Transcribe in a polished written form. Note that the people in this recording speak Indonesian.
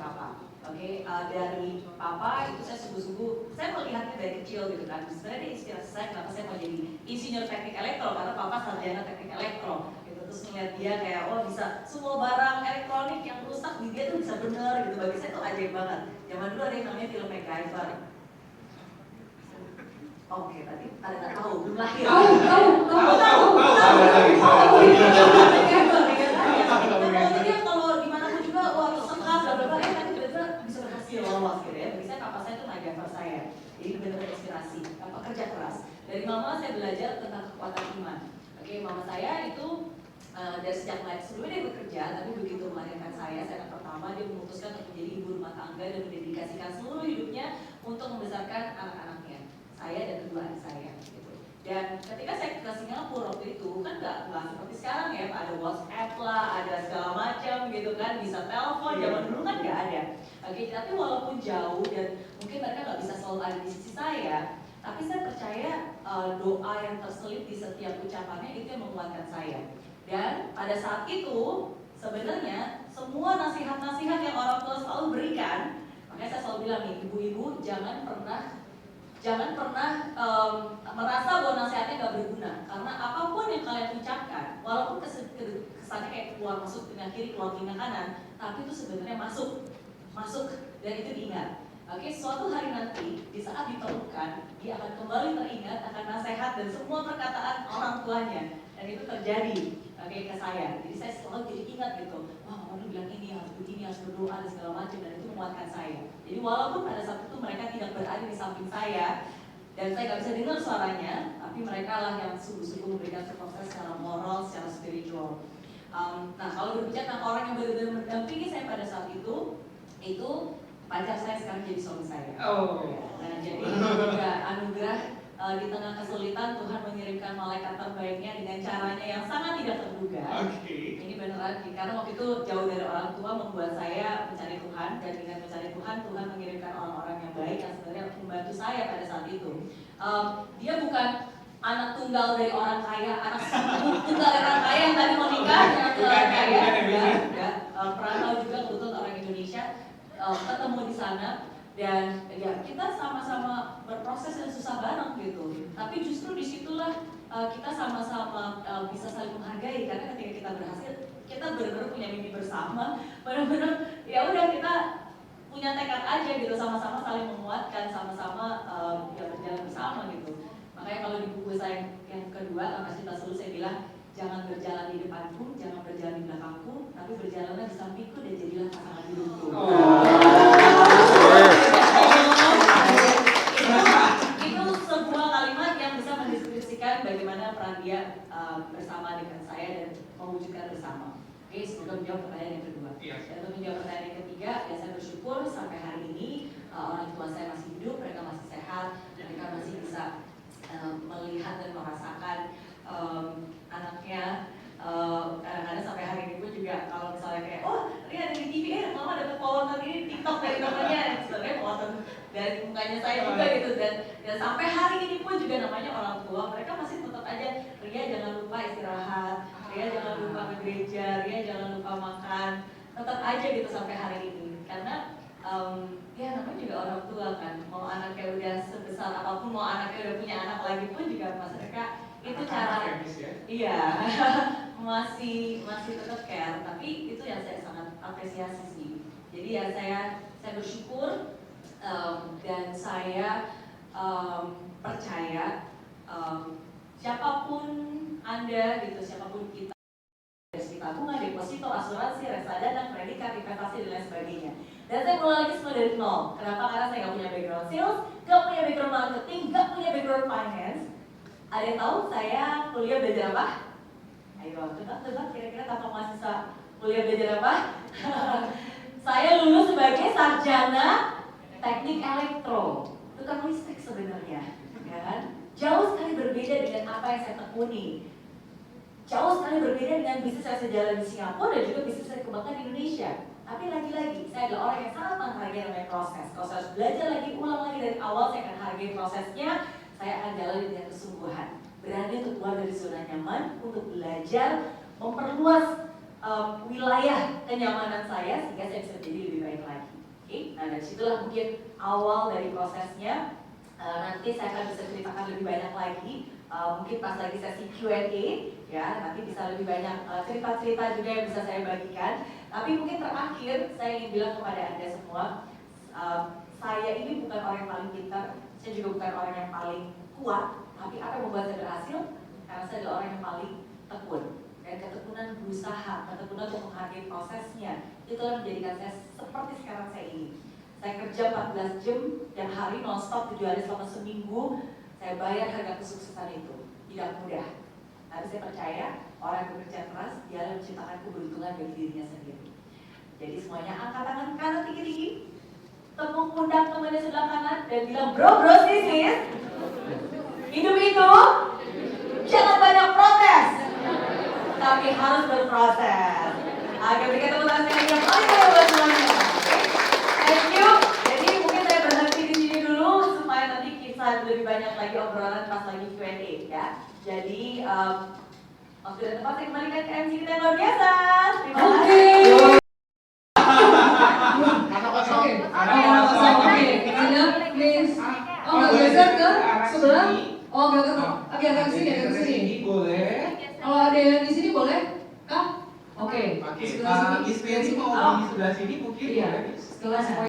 papa. Oke, dari papa itu saya sungguh-sungguh, saya melihatnya dari kecil gitu kan. Sebenarnya dia inspirasi saya kenapa saya mau jadi insinyur teknik elektro, karena papa sarjana teknik elektro. Gitu. Terus ngeliat dia kayak, oh bisa semua barang elektronik yang rusak di dia tuh bisa bener gitu. Bagi saya tuh ajaib banget. Zaman dulu ada yang namanya film MacGyver. Oke, tadi ada nggak tahu, belum lahir. Tahu. Jadi kalau dimanapun juga, wah sekat, bla kan tiba-tiba bisa berhasil lolos gitu ya. Bagi saya, papa saya itu MacGyver saya. Jadi benar-benar inspirasi, kerja keras. Dari mama saya belajar tentang kekuatan iman. Oke, mama saya itu dari sejak sebelumnya dia bekerja, tapi begitu melahirkan saya anak pertama, dia memutuskan untuk menjadi ibu rumah tangga dan mendedikasikan seluruh hidupnya untuk membesarkan anak-anaknya, saya dan kedua adik saya. Gitu. Dan ketika saya ke Singapura waktu itu kan nggak seperti sekarang ya, ada WhatsApp lah, ada segala macam gitu kan, bisa telepon. Zaman dulu kan nggak ada. Oke, tapi walaupun jauh dan mungkin mereka nggak bisa selalu ada di sisi saya, tapi saya percaya doa yang terselip di setiap ucapannya itu yang menguatkan saya. Dan pada saat itu sebenarnya semua nasihat-nasihat yang orang tua selalu berikan, makanya saya selalu bilang nih, ibu-ibu jangan pernah merasa bahwa nasihatnya nggak berguna, karena apapun yang kalian ucapkan, walaupun kesannya kayak keluar masuk dengan kiri keluar dengan kanan, tapi itu sebenarnya masuk dan itu diingat. Oke, suatu hari nanti di saat diperlukan, dia akan kembali teringat akan nasihat dan semua perkataan orang tuanya, dan itu terjadi ke saya. Jadi saya selalu jadi ingat gitu, wah mama bilang ini harus begini, harus berdoa dan segala macam, dan itu menguatkan saya. Jadi walaupun pada saat itu mereka tidak berada di samping saya dan saya nggak bisa dengar suaranya, tapi mereka lah yang sungguh-sungguh memberikan proses secara moral, secara spiritual. Nah, kalau berbicara tentang orang yang benar-benar mendampingi saya pada saat itu pacar saya sekarang jadi suami saya. Nah, jadi juga anugerah di tengah kesulitan Tuhan mengirimkan malaikat terbaiknya dengan caranya yang sangat tidak terduga. Ini beneran, karena waktu itu jauh dari orang tua membuat saya mencari Tuhan, dan dengan mencari Tuhan mengirimkan orang-orang yang baik yang sebenarnya membantu saya pada saat itu. Dia bukan anak tunggal dari orang kaya, anak tunggal dari orang kaya yang tadi mau nikah, anak tunggal orang kaya, enggak. Pernah tahu juga kebetulan orang Indonesia ketemu di sana. Dan ya kita sama-sama berproses dan susah bareng gitu. Tapi justru disitulah kita sama-sama bisa saling menghargai, karena ketika kita berhasil, kita benar-benar punya mimpi bersama. Benar-benar ya udah kita punya tekad aja gitu, sama-sama saling menguatkan, sama-sama ya berjalan bersama gitu. Makanya kalau di buku saya yang kedua, Langkah Cinta Tulus, saya bilang jangan berjalan di depanku, jangan berjalan di belakangku, tapi berjalanlah di sampingku dan jadilah pasangan hidupku. Itu sebuah kalimat yang bisa mendeskripsikan bagaimana peran dia bersama dengan saya dan mewujudkan bersama. Oke, semoga menjawab pertanyaan yang kedua. Dan untuk menjawab pertanyaan yang ketiga, ya saya bersyukur sampai hari ini orang tua saya masih hidup, mereka masih sehat, mereka masih bisa melihat dan merasakan anaknya. Kadang-kadang sampai hari ini pun juga kalau misalnya kayak, oh lihat di TV, mama dapat pewarnaan ini TikTok dari namanya, sebenarnya pewarnaan dari mukanya saya juga gitu. Dan sampai hari ini pun juga namanya orang tua, mereka masih tetap aja, Ria jangan lupa istirahat, Ria jangan lupa ke gereja, Ria jangan lupa makan, tetap aja gitu sampai hari ini. Karena ya namanya juga orang tua kan, mau anaknya udah sebesar apapun, mau anaknya udah punya anak lagi pun juga mereka itu cara, iya masih tetap care, tapi itu yang saya sangat apresiasi sih. Jadi ya saya bersyukur dan saya percaya siapapun Anda gitu, siapapun kita, dari tabungan, deposito, asuransi, reksadana, kredit card, investasi dan lain sebagainya. Dan saya mulai lagi semua dari nol. Kenapa? Karena saya nggak punya background sales, nggak punya background marketing, nggak punya background finance. Ada yang tahu saya kuliah belajar apa? Ayo, tebak kira-kira kantong mahasiswa kuliah belajar apa? Saya lulus sebagai sarjana teknik elektro, tukang listrik sebenarnya, ya kan? Jauh sekali berbeda dengan apa yang saya tekuni. Jauh sekali berbeda dengan bisnis yang saya jalan di Singapura dan juga bisnis saya kembangkan di Indonesia. Tapi lagi-lagi, saya adalah orang yang sangat menghargai namanya proses. Kalau saya harus belajar lagi, ulang lagi dari awal, saya akan hargai prosesnya. Saya akan jalan dengan kesungguhan. Berani untuk keluar dari zona nyaman, untuk belajar, memperluas wilayah kenyamanan saya, sehingga saya bisa menjadi lebih baik baik lagi. Oke, nah dari situlah mungkin awal dari prosesnya. Nanti saya akan bisa ceritakan lebih banyak lagi. Mungkin pas lagi sesi Q&A, ya nanti bisa lebih banyak cerita-cerita juga yang bisa saya bagikan. Tapi mungkin terakhir saya ingin bilang kepada Anda semua, saya ini bukan orang yang paling pintar, saya juga bukan orang yang paling kuat, tapi apa yang membuat saya berhasil? Karena saya adalah orang yang paling tekun. Dan ketekunan berusaha, ketekunan untuk menghargai prosesnya, itulah yang menjadikan saya seperti sekarang saya ini. Saya kerja 14 jam tiap hari non-stop 7 hari selama seminggu, saya bayar harga kesuksesan itu. Tidak mudah. Tapi saya percaya orang yang bekerja keras, dia akan menciptakan keberuntungan bagi dirinya sendiri. Jadi semuanya angkat tangan kanan tinggi-tinggi, tepuk pundak temannya sebelah kanan dan bilang, bro sisis, hidup itu jangan banyak protes, tapi harus berproses. Oke, berikan tepuk tangan sekali yang paling banyak buat semuanya. Thank you. Jadi mungkin saya berhenti di sini dulu supaya nanti kita lebih banyak lagi obrolan pas lagi Q&A ya. Jadi waktu dan tempat saya kembalikan ke MC kita yang luar biasa. Terima kasih. Please. Oh, nggak geser ke sebelah? Oh, agak ke sini, agak ke sini. Boleh. Kalau ada yang di sini boleh? Kah? Oke. Miss Mary mau di sebelah sini mungkin. Iya. Setelah